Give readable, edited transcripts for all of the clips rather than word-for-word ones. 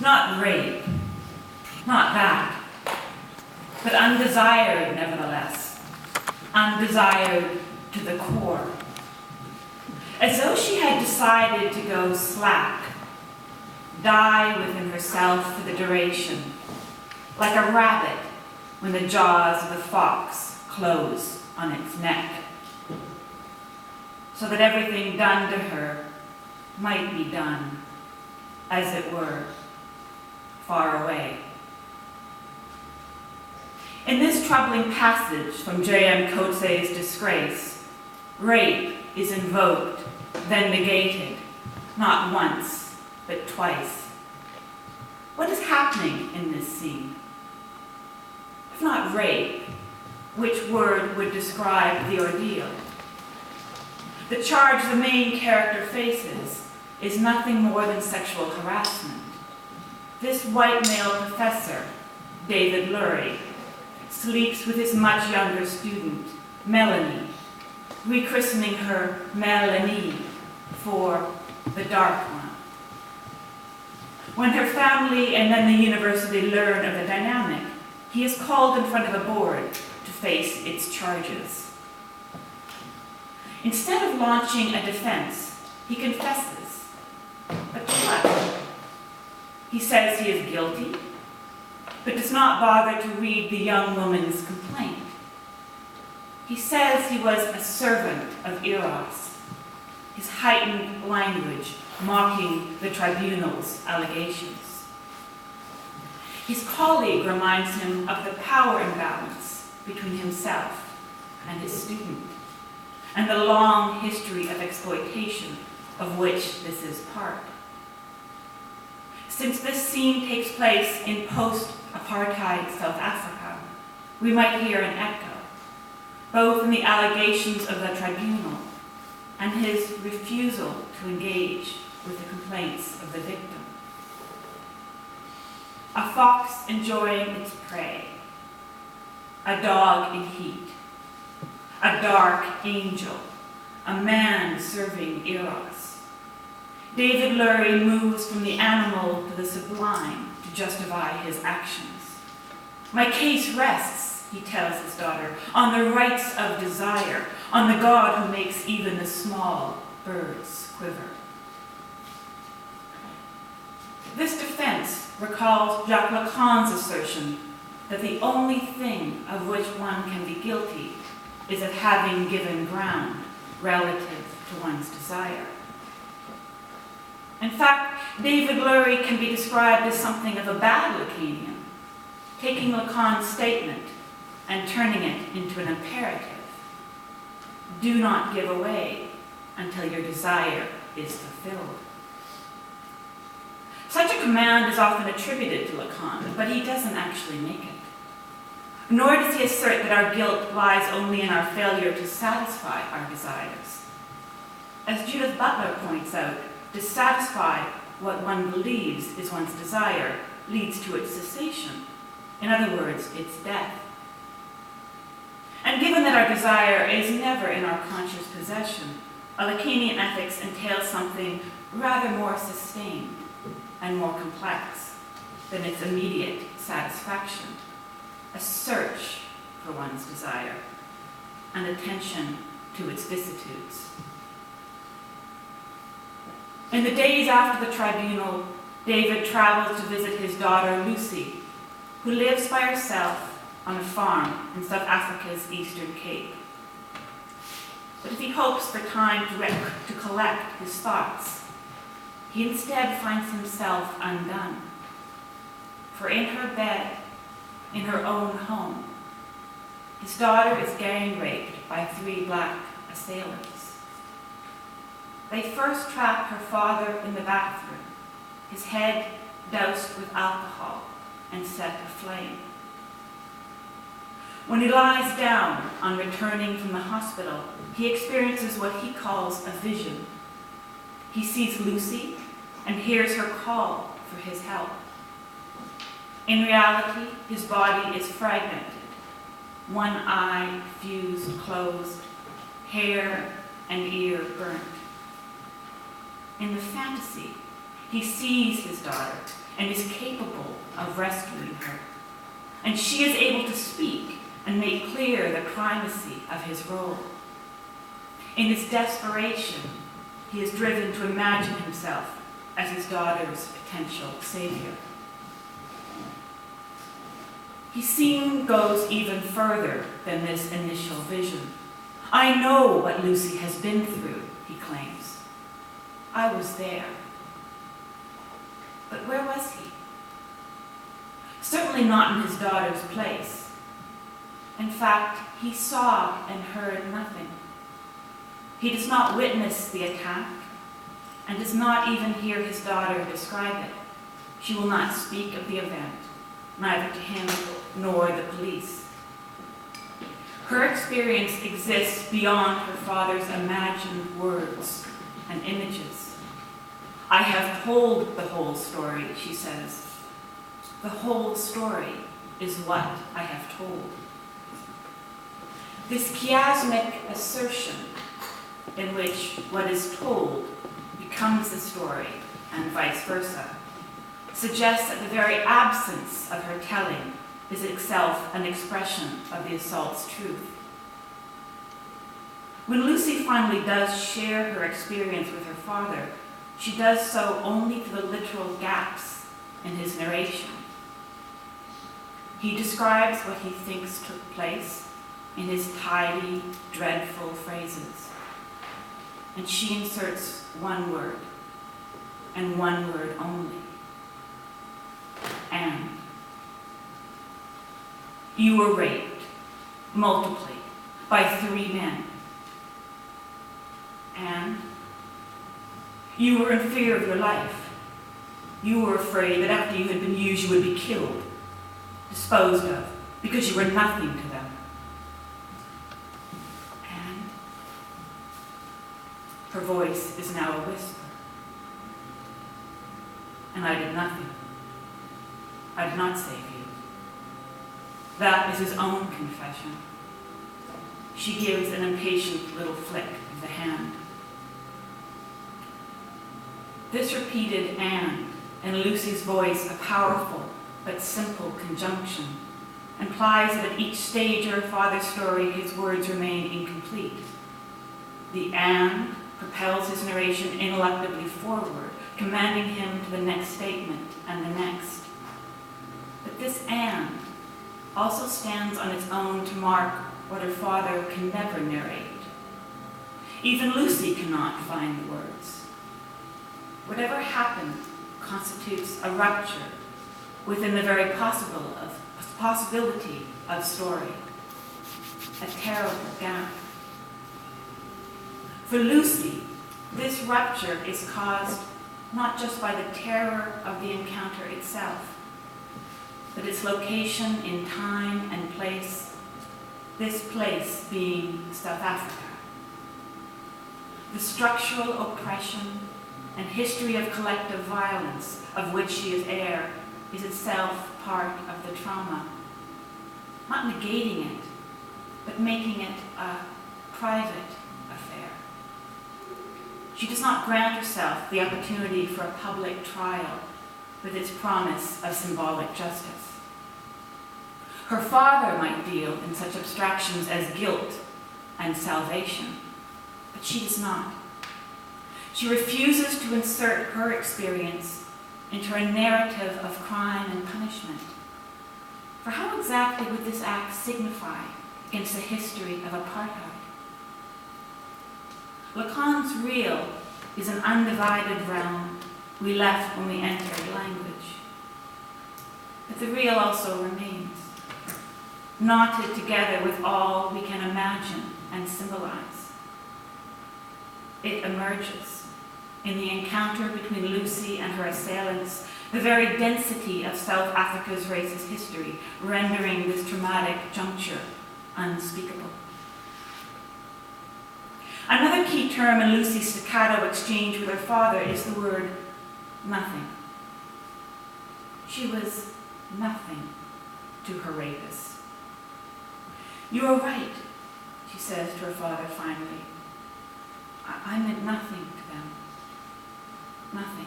Not rape, not that, but undesired nevertheless, undesired to the core. As though she had decided to go slack, die within herself for the duration, like a rabbit when the jaws of the fox close on its neck, so that everything done to her might be done, as it were, far away. In this troubling passage from J.M. Coetzee's Disgrace, rape is invoked, then negated, not once, but twice. What is happening in this scene? If not rape, which word would describe the ordeal? The charge the main character faces is nothing more than sexual harassment. This white male professor, David Lurie, sleeps with his much younger student, Melanie, rechristening her Melanie for the dark one. When her family and then the university learn of the dynamic, he is called in front of a board to face its charges. Instead of launching a defense, he confesses. But to what? He says he is guilty, but does not bother to read the young woman's complaint. He says he was a servant of Eros, his heightened language mocking the tribunal's allegations. His colleague reminds him of the power imbalance between himself and his student, and the long history of exploitation of which this is part. Since this scene takes place in post-apartheid South Africa, we might hear an echo, both in the allegations of the tribunal and his refusal to engage with the complaints of the victim. A fox enjoying its prey, a dog in heat, a dark angel, a man serving Eros. David Lurie moves from the animal to the sublime to justify his actions. My case rests, he tells his daughter, on the rights of desire, on the God who makes even the small birds quiver. This defense recalls Jacques Lacan's assertion that the only thing of which one can be guilty is of having given ground relative to one's desire. In fact, David Lurie can be described as something of a bad Lacanian, taking Lacan's statement and turning it into an imperative. Do not give away until your desire is fulfilled. Such a command is often attributed to Lacan, but he doesn't actually make it. Nor does he assert that our guilt lies only in our failure to satisfy our desires. As Judith Butler points out, to satisfy what one believes is one's desire leads to its cessation. In other words, its death. And given that our desire is never in our conscious possession, a Lacanian ethics entails something rather more sustained and more complex than its immediate satisfaction. A search for one's desire, an attention to its vicissitudes. In the days after the tribunal, David travels to visit his daughter Lucy, who lives by herself on a farm in South Africa's Eastern Cape. But if he hopes for time to collect his thoughts, he instead finds himself undone. For in her bed, in her own home, his daughter is gang raped by 3 black assailants. They first trap her father in the bathroom, his head doused with alcohol and set aflame. When he lies down on returning from the hospital, he experiences what he calls a vision. He sees Lucy and hears her call for his help. In reality, his body is fragmented, one eye fused closed, hair and ear burnt. In the fantasy, he He sees his daughter and is capable of rescuing her. And she is able to speak and make clear the primacy of his role. In his desperation, he is driven to imagine himself as his daughter's potential savior. He soon goes even further than this initial vision. I know what Lucy has been through, he claims. I was there. But where was he? Certainly not in his daughter's place. In fact, he saw and heard nothing. He does not witness the attack and does not even hear his daughter describe it. She will not speak of the event, neither to him nor the police. Her experience exists beyond her father's imagined words and images. I have told the whole story, she says. The whole story is what I have told. This chiasmic assertion in which what is told becomes the story and vice versa suggests that the very absence of her telling is itself an expression of the assault's truth. When Lucy finally does share her experience with her father, she does so only to the literal gaps in his narration. He describes what he thinks took place in his tidy, dreadful phrases. And she inserts one word, and one word only. And. You were raped, multiply, by 3 men. And you were in fear of your life. You were afraid that after you had been used, you would be killed, disposed of, because you were nothing to them. And her voice is now a whisper. And I did nothing. I did not save you. That is his own confession. She gives an impatient little flick of the hand. This repeated "and" in Lucy's voice, a powerful but simple conjunction, implies that at each stage of her father's story, his words remain incomplete. The "and" propels his narration ineluctably forward, commanding him to the next statement and the next. But this "and" also stands on its own to mark what her father can never narrate. Even Lucy cannot find the words. Whatever happened constitutes a rupture within the very possibility of story, a terrible gap. For Lucy, this rupture is caused not just by the terror of the encounter itself, but its location in time and place, this place being South Africa. The structural oppression and history of collective violence of which she is heir is itself part of the trauma, not negating it, but making it a private affair. She does not grant herself the opportunity for a public trial with its promise of symbolic justice. Her father might deal in such abstractions as guilt and salvation, but she does not. She refuses to insert her experience into a narrative of crime and punishment. For how exactly would this act signify against the history of apartheid? Lacan's real is an undivided realm we left when we entered language. But the real also remains, knotted together with all we can imagine and symbolize. It emerges in the encounter between Lucy and her assailants, the very density of South Africa's racist history, rendering this traumatic juncture unspeakable. Another key term in Lucy's staccato exchange with her father is the word nothing. She was nothing to her rapist. You are right, she says to her father finally. I meant nothing to them. Nothing.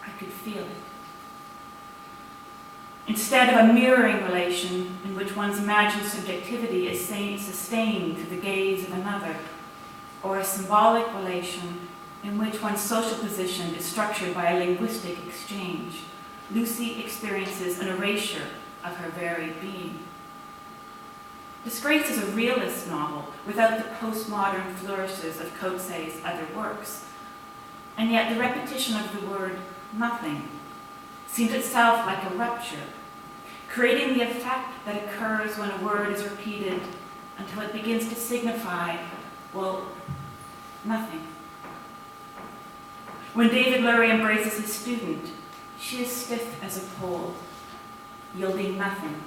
I could feel it. Instead of a mirroring relation in which one's imagined subjectivity is sustained through the gaze of another, or a symbolic relation in which one's social position is structured by a linguistic exchange, Lucy experiences an erasure of her very being. Disgrace is a realist novel without the postmodern flourishes of Coetzee's other works, and yet the repetition of the word nothing seems itself like a rupture, creating the effect that occurs when a word is repeated until it begins to signify, well, nothing. When David Lurie embraces his student, she is stiff as a pole, yielding nothing.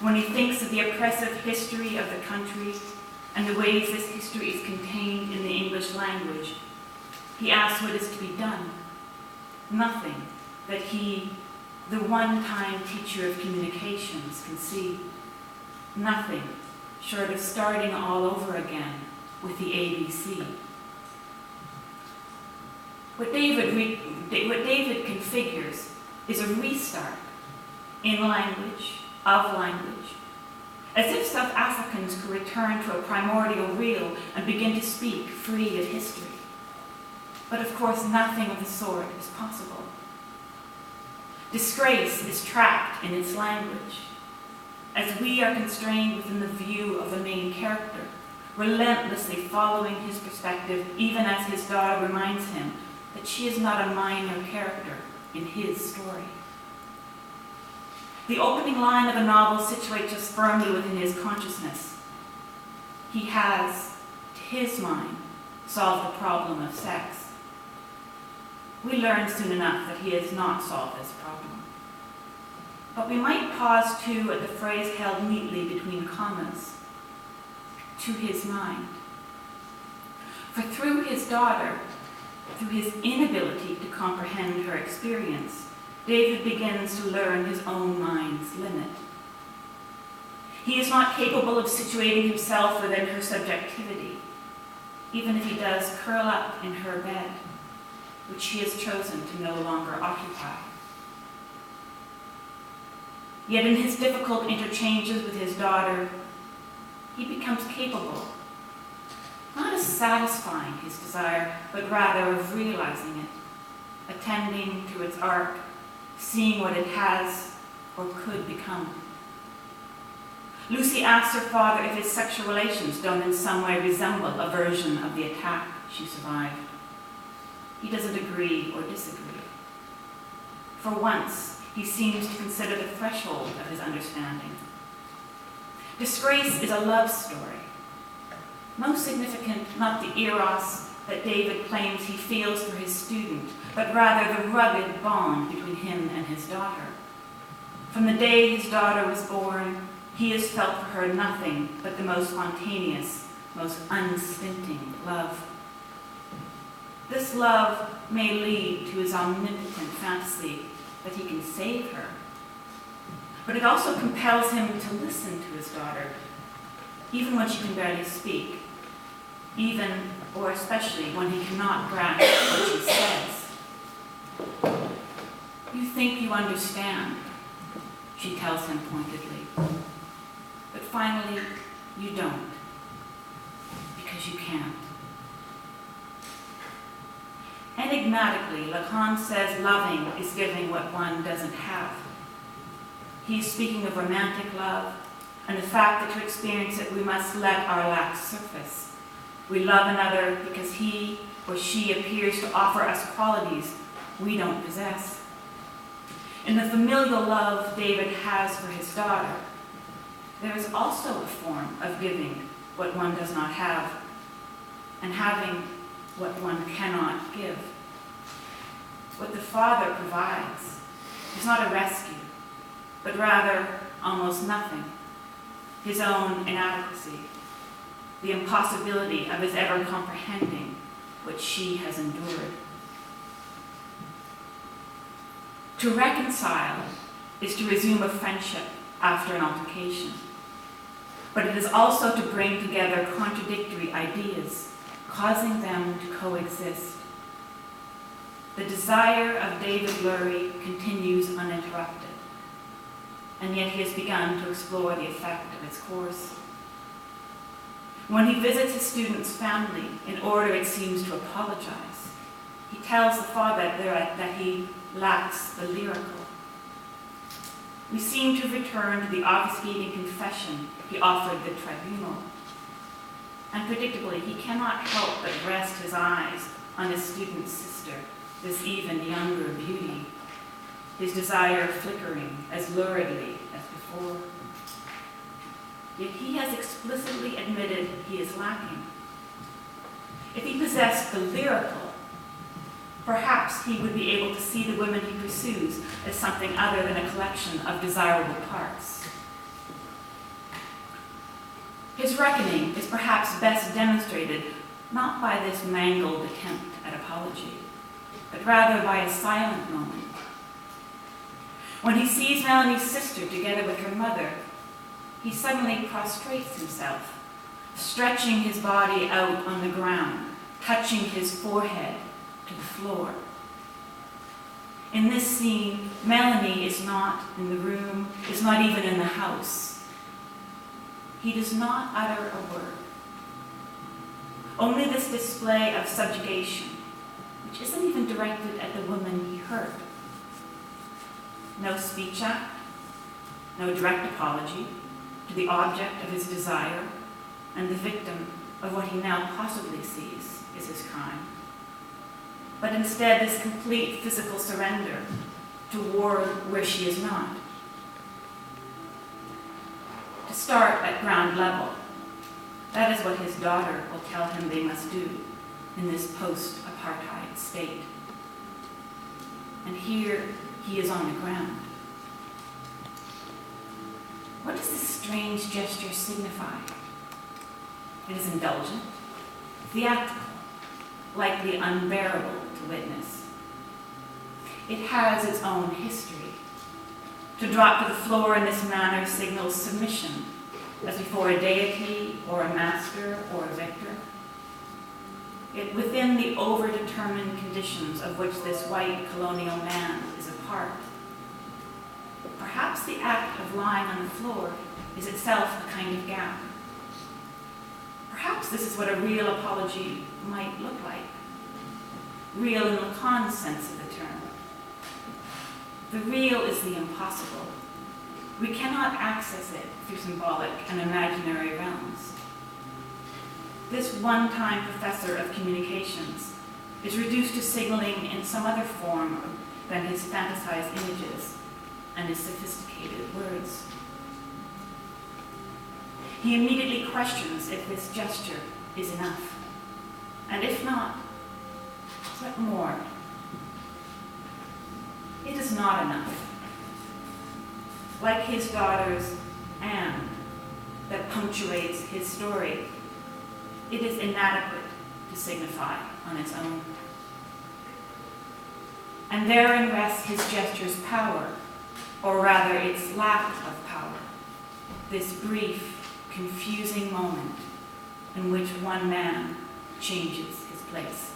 When he thinks of the oppressive history of the country and the ways this history is contained in the English language, he asks what is to be done. Nothing that he, the one-time teacher of communications, can see. Nothing short of starting all over again with the ABC. What David configures is a restart in language, of language, as if South Africans could return to a primordial real and begin to speak free of history. But of course, nothing of the sort is possible. Disgrace is trapped in its language, as we are constrained within the view of the main character, relentlessly following his perspective, even as his daughter reminds him that she is not a minor character in his story. The opening line of the novel situates us firmly within his consciousness. He has, to his mind, solved the problem of sex. We learn soon enough that he has not solved this problem. But we might pause too at the phrase held neatly between commas, to his mind. For through his daughter, through his inability to comprehend her experience, David begins to learn his own mind's limit. He is not capable of situating himself within her subjectivity, even if he does curl up in her bed, which he has chosen to no longer occupy. Yet in his difficult interchanges with his daughter, he becomes capable, not of satisfying his desire, but rather of realizing it, attending to its arc, seeing what it has or could become. Lucy asks her father if his sexual relations don't in some way resemble a version of the attack she survived. He doesn't agree or disagree. For once, he seems to consider the threshold of his understanding. Disgrace is a love story. Most significant, not the eros that David claims he feels for his student, but rather the rugged bond between him and his daughter. From the day his daughter was born, he has felt for her nothing but the most spontaneous, most unstinting love. This love may lead to his omnipotent fantasy that he can save her, but it also compels him to listen to his daughter, even when she can barely speak, even or especially when he cannot grasp what she says. You think you understand, she tells him pointedly, but finally you don't, because you can't. Enigmatically, Lacan says loving is giving what one doesn't have. He is speaking of romantic love and the fact that to experience it we must let our lack surface. We love another because he or she appears to offer us qualities we don't possess. In the familial love David has for his daughter, there is also a form of giving what one does not have and having what one cannot give. What the father provides is not a rescue, but rather almost nothing. His own inadequacy, the impossibility of his ever comprehending what she has endured. To reconcile is to resume a friendship after an altercation, but it is also to bring together contradictory ideas, causing them to coexist. the desire of David Lurie continues uninterrupted, and yet he has begun to explore the effect of its course. When he visits his student's family, in order, it seems, to apologize, he tells the father that he lacks the lyrical. We seem to return to the obfuscating confession he offered the tribunal. And predictably, he cannot help but rest his eyes on his student's sister, this even younger beauty, his desire flickering as luridly as before. Yet he has explicitly admitted he is lacking. If he possessed the lyrical, perhaps he would be able to see the women he pursues as something other than a collection of desirable parts. His reckoning is perhaps best demonstrated not by this mangled attempt at apology, but rather by a silent moment. When he sees Melanie's sister together with her mother, he suddenly prostrates himself, stretching his body out on the ground, touching his forehead to the floor. In this scene, Melanie is not in the room, is not even in the house. He does not utter a word. Only this display of subjugation, which isn't even directed at the woman he hurt. No speech act, no direct apology to the object of his desire and the victim of what he now possibly sees is his crime. But instead, this complete physical surrender toward where she is not. To start at ground level, that is what his daughter will tell him they must do in this post-apartheid state. And here he is on the ground. What does this strange gesture signify? It is indulgent, theatrical, likely unbearable to witness. It has its own history. To drop to the floor in this manner signals submission, as before a deity or a master or a victor. Yet within the overdetermined conditions of which this white colonial man is a part, perhaps the act of lying on the floor is itself a kind of gap. Perhaps this is what a real apology might look like. Real in Lacan's sense of the term. The real is the impossible. We cannot access it through symbolic and imaginary realms. This one-time professor of communications is reduced to signaling in some other form than his fantasized images and his sophisticated words. He immediately questions if this gesture is enough. And if not, what more? It is not enough. Like his daughter's "and" that punctuates his story, it is inadequate to signify on its own. And therein rests his gesture's power, or rather its lack of power, this brief, confusing moment in which one man changes his place.